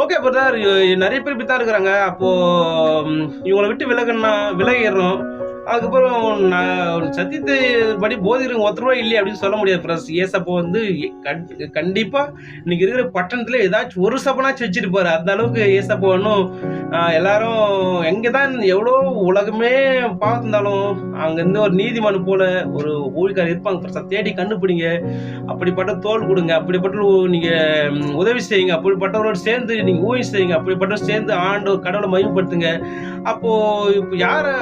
Okay brother. நிறைய பேர் இப்படி தான் இருக்கிறாங்க. அப்போ இவங்களை விட்டு விலகிடுறோம். அதுக்கப்புறம் சத்தியத்தை படி போதிக்கிறவங்க ஒருத்தரூவா இல்லையே அப்படின்னு சொல்ல முடியாது ஃப்ரெண்ட்ஸ். ஏசப்போ வந்து கண்டிப்பா இன்னைக்கு இருக்கிற பட்டணத்துல ஏதாச்சும் ஒரு சபனாச்சும் வச்சிருப்பாரு. அந்த அளவுக்கு ஏசப்போ இன்னும் எல்லாரும் எங்கதான் எவ்வளோ உலகமே பார்த்துருந்தாலும் அங்கிருந்து ஒரு நீதிமன் போல ஒரு ஊழியக்காரர் இருப்பாங்க ஃப்ரெண்ட்ஸ். தேடி கண்டுபிடிங்க. அப்படிப்பட்ட தோல் கொடுங்க. அப்படிப்பட்ட நீங்க உதவி செய்யுங்க. அப்படிப்பட்டவரோடு சேர்ந்து நீங்க ஊழியம் செய்யுங்க. அப்படிப்பட்டவர் சேர்ந்து கடவுளை மகிமைப்படுத்துங்க. அப்போ இப்போ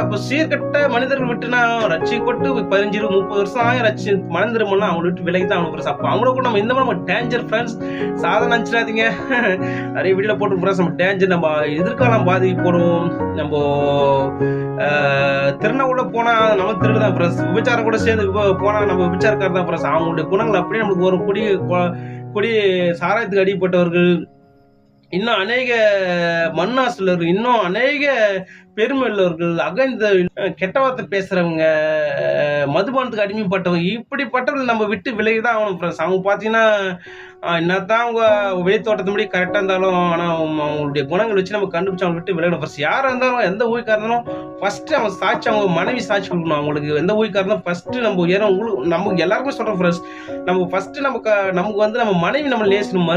அப்போ சீர்கட்ட மனிதர்கள் விட்டுனா ரட்சிக்கப்பட்டு 15-30 வருஷம் மனம் திரும்பலாம் அவங்களை விட்டு விலகி தான் அவனுக்கு. அப்போ அவங்கள கூட நம்ம இந்த மாதிரி டேஞ்சர் ஃப்ரெண்ட்ஸ். சாதனை நினச்சிடாதீங்க. நிறைய வீடியோ போட்டு ஃப்ரெண்ட்ஸ் நம்ம டேஞ்சர், நம்ம எதிர்காலம் பாதிக்கு போகிறோம். நம்ம திருநா கூட போனா நம்ம திருடு தான் ஃப்ரெண்ட்ஸ். விபச்சாரம் கூட சேர்ந்து போனா நம்ம விபச்சாரக்காரர் தான் ஃப்ரெண்ட்ஸ். அவங்களுடைய குணங்கள் அப்படியே நமக்கு ஒரு குடி சாராயத்துக்கு அடிப்பட்டவர்கள், இன்னும் அநேக மண்ணாசுலர்கள், இன்னும் அநேக பெருமை உள்ளவர்கள், அகழ்ந்த கெட்ட வார்த்தை பேசுறவங்க, மதுபானத்துக்கு அடிமைப்பட்டவங்க, இப்படிப்பட்டவர்கள் நம்ம விட்டு விலகிதான் ஆகணும் ஃப்ரெண்ட்ஸ். அவங்க பார்த்தீங்கன்னா என்னத்தான் அவங்க வெளித்தோட்டத்து முடி கரெக்டாக இருந்தாலும், ஆனால் அவங்களுடைய குணங்கள் வச்சு நம்ம கண்டுபிடிச்சு அவங்க விட்டு விலகணும் ஃப்ரெண்ட்ஸ். யாராக இருந்தாலும் எந்த ஊழியக்காரர் இருந்தாலும் ஃபர்ஸ்ட் அவங்க சாட்சி, அவங்க மனைவி சாட்சி கொடுக்கணும். அவங்களுக்கு எந்த ஊழியக்காரர் இருந்தாலும் ஃபர்ஸ்ட் நம்ம ஏன்னா நமக்கு எல்லாருமே சொல்கிறோம் ஃப்ரெண்ட்ஸ். நம்ம ஃபர்ஸ்ட் நமக்கு வந்து நம்ம மனைவி நம்ம லேசணும்.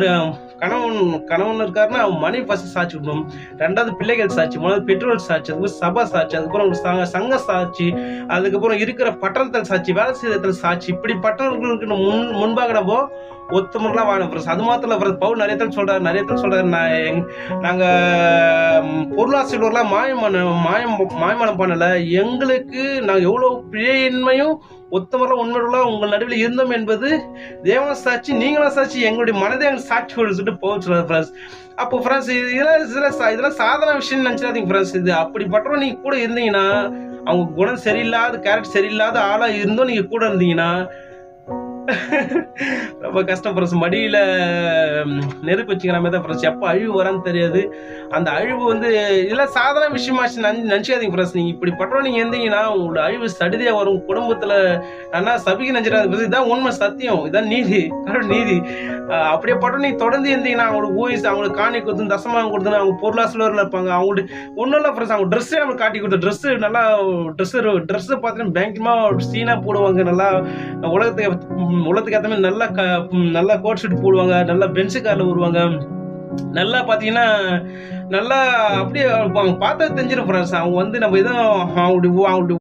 கணவன் இருக்காருன்னா அவன் மனைவி ஃபர்ஸ்ட் சாட்சி கொடுக்கணும். ரெண்டாவது பிள்ளைகள் சாட்சி, மூணாவது பெற்றோர் சாட்சி, அதுக்கப்புறம் சபா சாட்சி, அதுக்கப்புறம் சங்க சாட்சி, அதுக்கப்புறம் இருக்கிற பட்டணத்தில் சாட்சி, வேலை செய்யறதுல சாட்சி. இப்படிப்பட்டவர்களுக்கு முன்பாக நம்ம ஒத்துமலாம் வாழணும் ஃப்ரெண்ட்ஸ். அது மாத்திரம் இல்லை, பவுல் நிறைய பேர் சொல்றாரு நாங்க பொருளாசிரியர்லாம் மாயமானம் பண்ணல. எங்களுக்கு நாங்கள் எவ்வளவு பிழையின்மையும் ஒத்தமரம் உண்மையுள்ள உங்கள் நடுவில் இருந்தோம் என்பது தேவன சாட்சி, நீங்களும் சாட்சி, எங்களுடைய மனதை எங்களுக்கு சாட்சி சொல்லிட்டு போக சொல்றாரு ஃப்ரெண்ட்ஸ். அப்போ ஃப்ரெண்ட்ஸ் இதெல்லாம் சாதாரண விஷயம் நினைச்சிடாதீங்க ஃப்ரெண்ட்ஸ். இது அப்படிப்பட்டவங்க நீங்க கூட இருந்தீங்கன்னா, அவங்க குணம் சரியில்லாத, கேரக்டர் சரியில்லாத ஆளா இருந்தும் நீங்க கூட இருந்தீங்கன்னா ரொம்ப கஷ்டம் ஃப்ரெண்ட்ஸ். மடியில நெருப்பு வச்சுக்கிற மாதிரி தான் ஃப்ரெண்ட்ஸ். எப்போ அழிவு வரான்னு தெரியாது. அந்த அழிவு வந்து இதெல்லாம் சாதாரண விஷயமாச்சு நினச்சிக்காதீங்க ஃப்ரெண்ட்ஸ். நீங்கள் இப்படிப்பட்டவங்க நீங்கள் இருந்தீங்கன்னா உங்களோட அழிவு சடிதியாக வரும். குடும்பத்தில் நல்லா சபிக்க நினைச்சிடாது. இதான் உண்மை, சத்தியம், இதான் நீதி, கடவுள் நீதி. அப்படியே பட்டம் நீங்கள் தொடர்ந்து இருந்தீங்கன்னா அவங்களுக்கு ஊயிஸ், அவங்களுக்கு காணி கொடுத்து தசமாக கொடுத்துன்னு அவங்க பொருளாசிலரில் இருப்பாங்க. அவங்களுக்கு ஒன்றும் இல்லை ஃப்ரெண்ட்ஸ். அவங்க ட்ரெஸ்ஸே நம்ம காட்டி கொடுத்து ட்ரெஸ்ஸு பார்த்தீங்கன்னா பயங்கரமாக சீனாக போடுவாங்க. நல்லா உலகத்துக்கு ஏற்ற மாதிரி நல்லா கோட் ஷூட் போடுவாங்க. நல்லா பென்சு காரில் வருவாங்க. நல்லா பார்த்தீங்கன்னா நல்லா அப்படியே அவங்க பார்த்தா தெரிஞ்சிடும் ஃப்ரெண்ட்ஸ். அவங்க வந்து நம்ம எதுவும் அவங்களுடைய